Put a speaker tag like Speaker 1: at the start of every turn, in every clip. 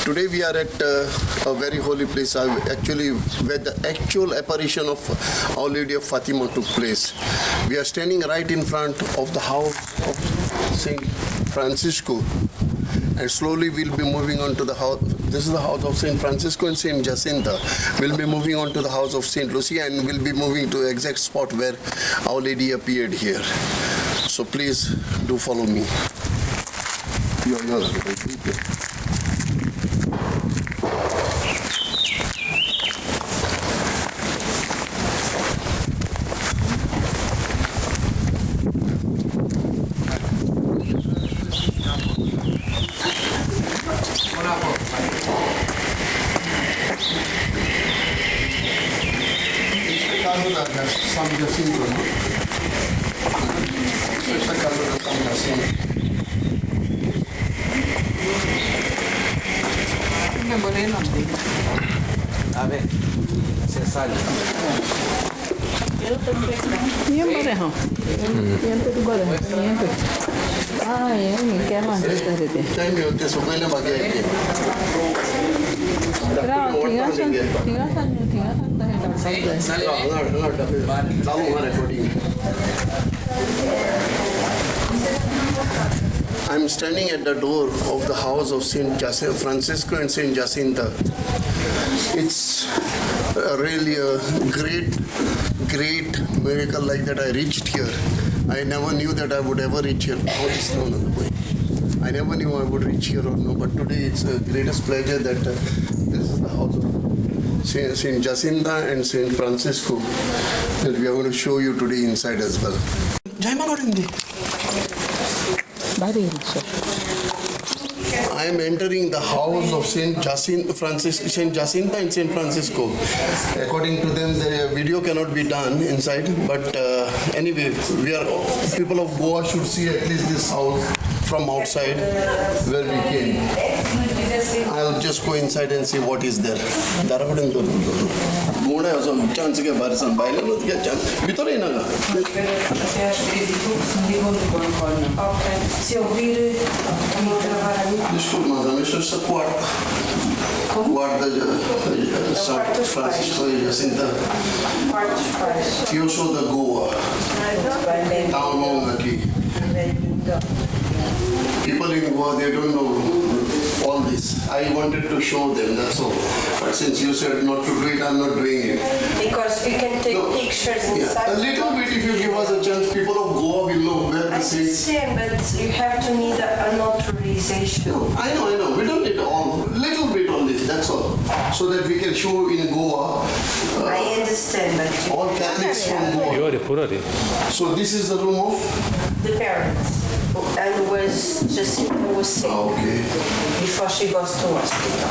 Speaker 1: Today we are at a very holy place, actually where the actual apparition of Our Lady of Fatima took place. We are standing right in front of the house of Saint Francisco, and slowly we'll be moving on to the house. This is the house of Saint Francisco and Saint Jacinta. We'll be moving on to the house of Saint Lucia, and we'll be moving to the exact spot where Our Lady appeared here. So please do follow me. San Jacinto, ¿no? Esta casa de San Jacinto.
Speaker 2: A ver, necessários.
Speaker 3: Yan pareho. Yan to pareho. Yan to. Ah, yan. Kaya man dito dito.
Speaker 1: Tayo may uti so may lamang yan.
Speaker 3: Pero tingasan dahil
Speaker 1: I'm standing at the door of the house of Saint Francisco and Saint Jacinta. It's really a great miracle like that I reached here. I never knew that I would ever reach here. I never knew I would reach here or no, but today it's the greatest pleasure that this is the house of Saint Jacinta and Saint Francisco that we are going to show you today inside as well. I am entering the house of Saint Jacinta and Saint Francisco. According to them, the video cannot be done inside, but anyway, people of Goa should see at least this house from outside where we came. I'll just go inside and see what is there. Desculpe, madame, isto é quarto. Guarda São Francisco e Jacinta. Eu sou da Goa. Down home aqui. People in Goa, they don't know all this. I wanted to show them, that's all. But since you said not to do it, I'm not doing it.
Speaker 4: Because we can take pictures inside.
Speaker 1: A little bit, if you give us a chance, people of Goa will know where
Speaker 4: I
Speaker 1: this is.
Speaker 4: understand, but you have to need an authorization.
Speaker 1: I know. We don't need all. Little bit on this, that's all. So that we can show in Goa.
Speaker 4: I understand, but
Speaker 1: All Catholics from Goa. So this is the room of?
Speaker 4: the parents. And was Jacinta was sick
Speaker 1: Okay.
Speaker 4: before she goes to hospital.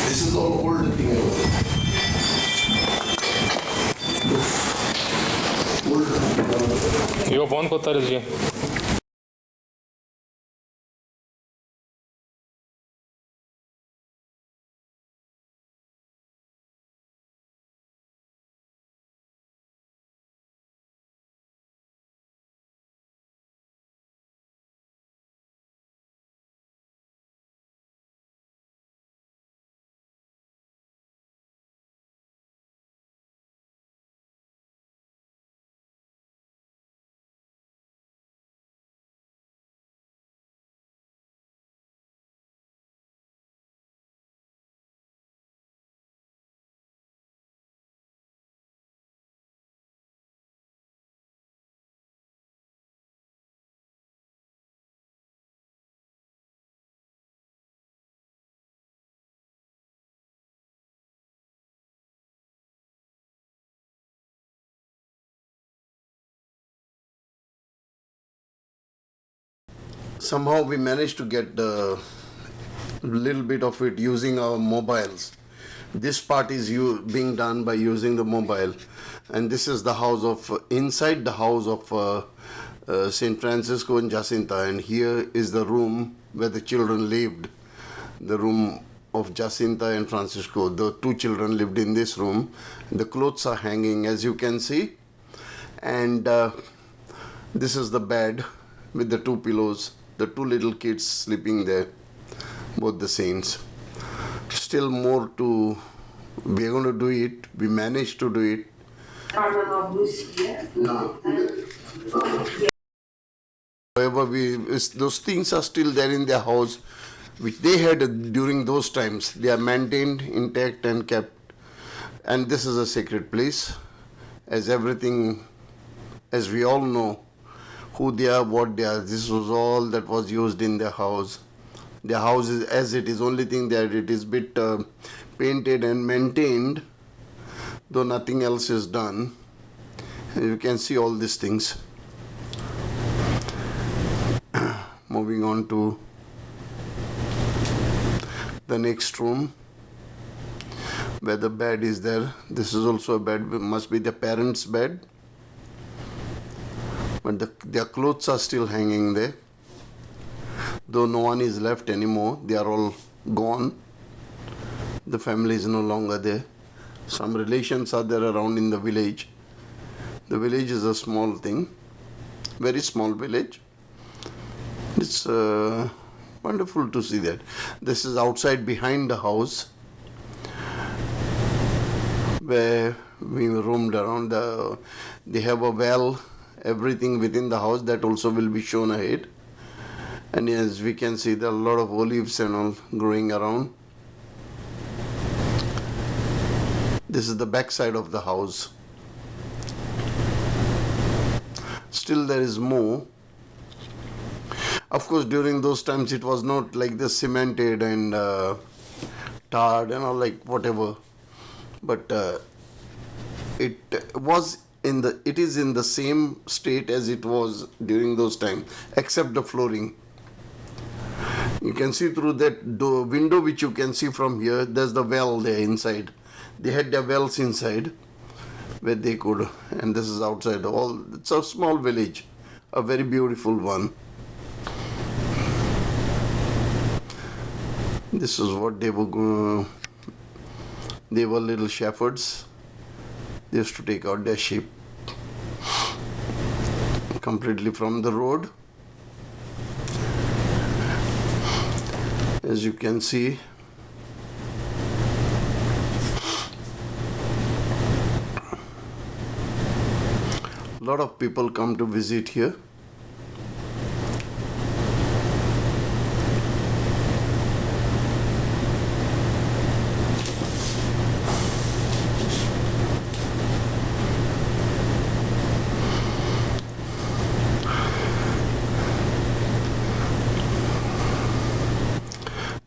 Speaker 1: This is all old thing.
Speaker 5: Eu vou contar isso.
Speaker 1: Somehow we managed to get a little bit of it using our mobiles. This part is being done by using the mobile, and this is the house of inside the house of Saint Francisco and Jacinta, and here is the room where the children lived, the room of Jacinta and Francisco. The two children lived in this room. The clothes are hanging, as you can see, and this is the bed. with the two pillows, the two little kids sleeping there, both the saints. Still more to, we're going to do it. We managed to do it. No. However, those things are still there in their house, which they had during those times. They are maintained, intact and kept. And this is a sacred place, as everything, as we all know, who they are, what they are. This was all that was used in their house. Their house is as it is, only thing that it is bit painted and maintained, though nothing else is done. You can see all these things. Moving on to the next room, where the bed is there. This is also a bed, must be the parents' bed. But their clothes are still hanging there. Though no one is left anymore, they are all gone. The family is no longer there. Some relations are there around in the village. The village is a small thing, very small village. It's wonderful to see that. This is outside behind the house, where we roamed around. They have a well, everything within the house, that also will be shown ahead. And as we can see, there are a lot of olives and all growing around. This is the back side of the house. Still there is more. Of course, during those times it was not like this cemented and tarred and all, like whatever. But it is in the same state as it was during those times, except the flooring. You can see through that window which you can see from here, there's the well there inside. They had their wells inside where they could, and this is outside. It's a small village, a very beautiful one. This is what they were. They were little shepherds. They used to take out their sheep completely from the road. As you can see, a lot of people come to visit here.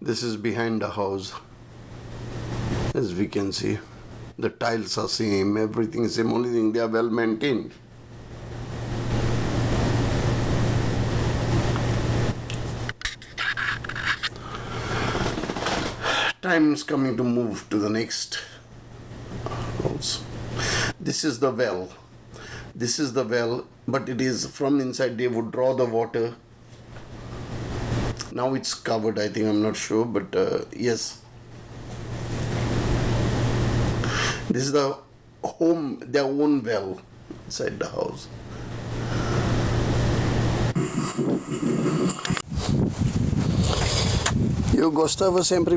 Speaker 1: This is behind the house. As we can see, the tiles are same, everything is same, only thing they are well maintained. Time is coming to move to the next house. This is the well. This is the well, but it is from inside. They would draw the water. Now it's covered, I think, I'm not sure, but yes. This is the home, their own well inside the house. Eu gostava sempre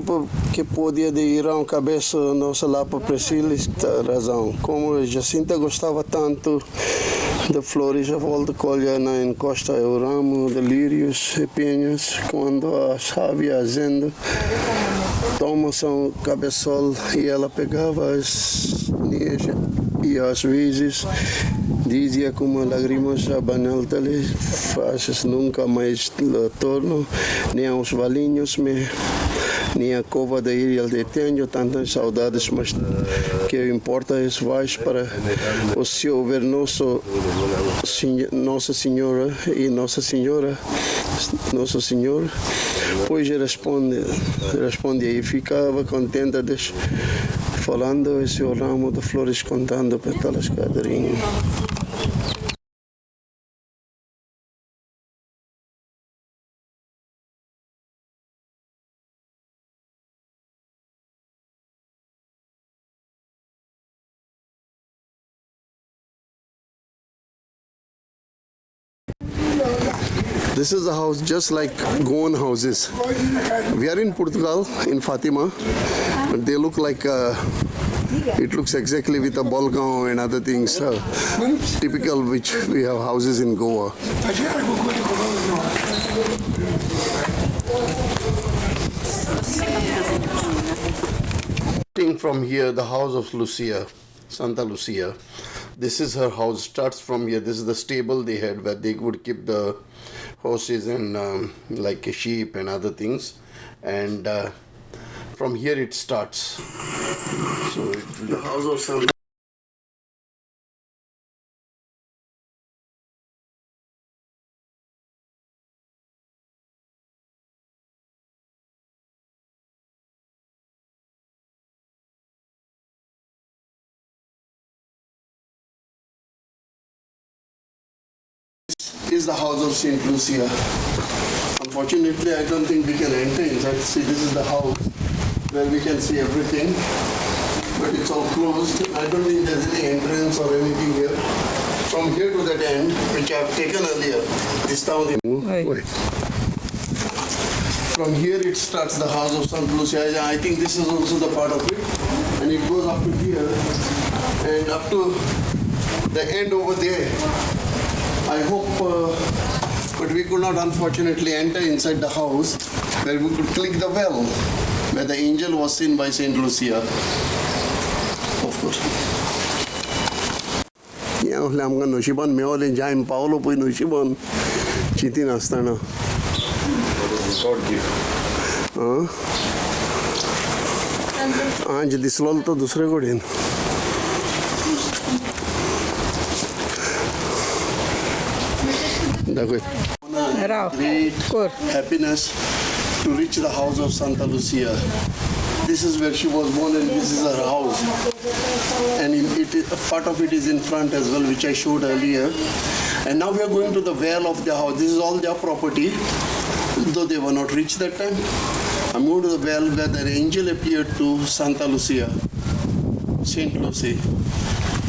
Speaker 1: que podia de ir a um cabeça nossa lá para Priscila, razão. Como a Jacinta gostava tanto de flores, a volta colher na encosta o ramo de lírios e penhas, quando a chave azenda toma seu cabeçol e ela pegava as nejas e às vezes dizia com uma lágrimas a banal-te fazes nunca mais torno, nem aos valinhos, nem a cova de ir de tenho tantas saudades, mas que importa é vais para o se houver Nossa Senhora e Nossa Senhora, Nosso Senhor, pois responde e ficava contente falando esse ramo de flores contando pétalas cadrinho. This is a house just like Goan houses. We are in Portugal, in Fatima. But they look like, it looks exactly with a balcony and other things. Typical which we have houses in Goa. From here, the house of Lucia, Santa Lucia. This is her house, starts from here. This is the stable they had where they would keep the horses and like a sheep and other things. And from here it starts. So the house of Santa. Is the house of Saint Lucia. Unfortunately, I don't think we can enter inside. See, this is the house where we can see everything, but it's all closed. I don't think there's any entrance or anything here. From here to that end, which I've taken earlier, this town. Wait. From here it starts the house of Saint Lucia. I think this is also the part of it, and it goes up to here and up to the end over there. I hope, but we could not unfortunately enter inside the house where we could click the bell where the angel was seen by Saint Lucia. Of course. Yeah, I'm going to Nushiban, Meole, Jaim Paolo, Pui Nushiban, Chitin Astana. God gift. Anj, this lol to dusre ko din. Great happiness to reach the house of Santa Lucia. This is where she was born and this is her house. And a part of it is in front as well, which I showed earlier. And now we are going to the well of the house. This is all their property, though they were not rich that time. I'm going to the well where the angel appeared to Santa Lucia, Saint Lucy.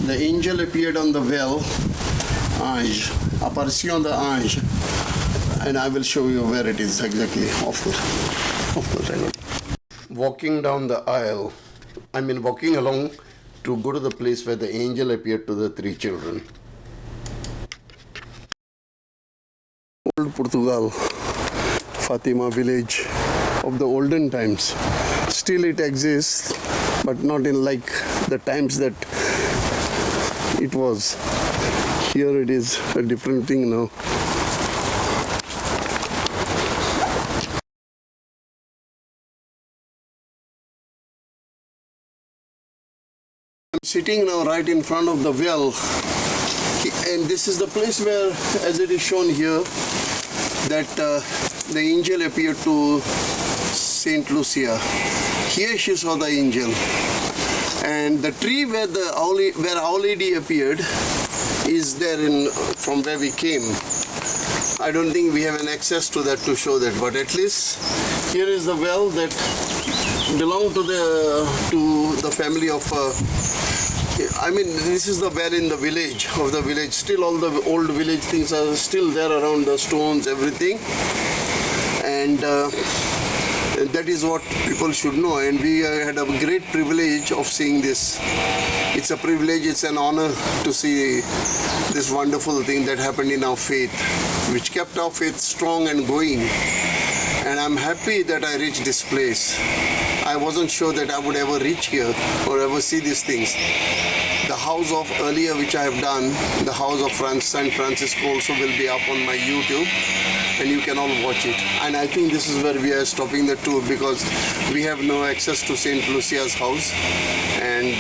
Speaker 1: The angel appeared on the well, Apparition the ange, and I will show you where it is exactly. Of course, I know. Walking down the aisle, walking along to go to the place where the angel appeared to the three children. Old Portugal, Fatima village of the olden times. Still it exists, but not in like the times that it was. Here it is a different thing now. I'm sitting now right in front of the well, and this is the place where, as it is shown here, that the angel appeared to Saint Lucia. Here she saw the angel, and the tree where Our Lady appeared is there from where we came. I don't think we have an access to that to show that, but at least here is the well that belonged to the family of. This is the well in the village Still, all the old village things are still there around, the stones, everything, and that is what people should know. And we had a great privilege of seeing this. It's a privilege, it's an honor to see this wonderful thing that happened in our faith, which kept our faith strong and going. And I'm happy that I reached this place. I wasn't sure that I would ever reach here or ever see these things. The house of earlier which I have done, the house of Saint Francisco also will be up on my YouTube, and you can all watch it. And I think this is where we are stopping the tour because we have no access to Saint Lucia's house. And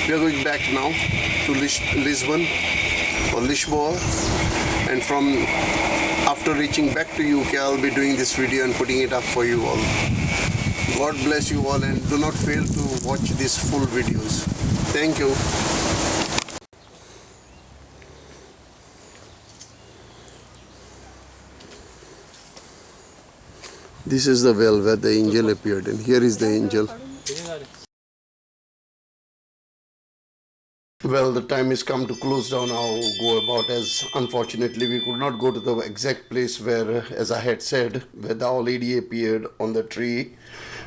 Speaker 1: we are going back now to Lisbon or Lisboa, and after reaching back to UK, I'll be doing this video and putting it up for you all. God bless you all, and do not fail to watch these full videos. Thank you. This is the well where the angel appeared, and here is the angel. Well, the time is come to close down our go about, as unfortunately we could not go to the exact place where, as I had said, where the Our Lady appeared on the tree.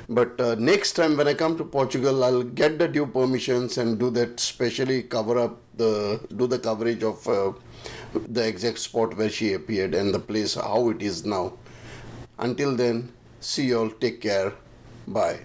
Speaker 1: But next time when I come to Portugal, I'll get the due permissions and do that, specially do the coverage of the exact spot where she appeared and the place how it is now. Until then, see you all, take care, bye.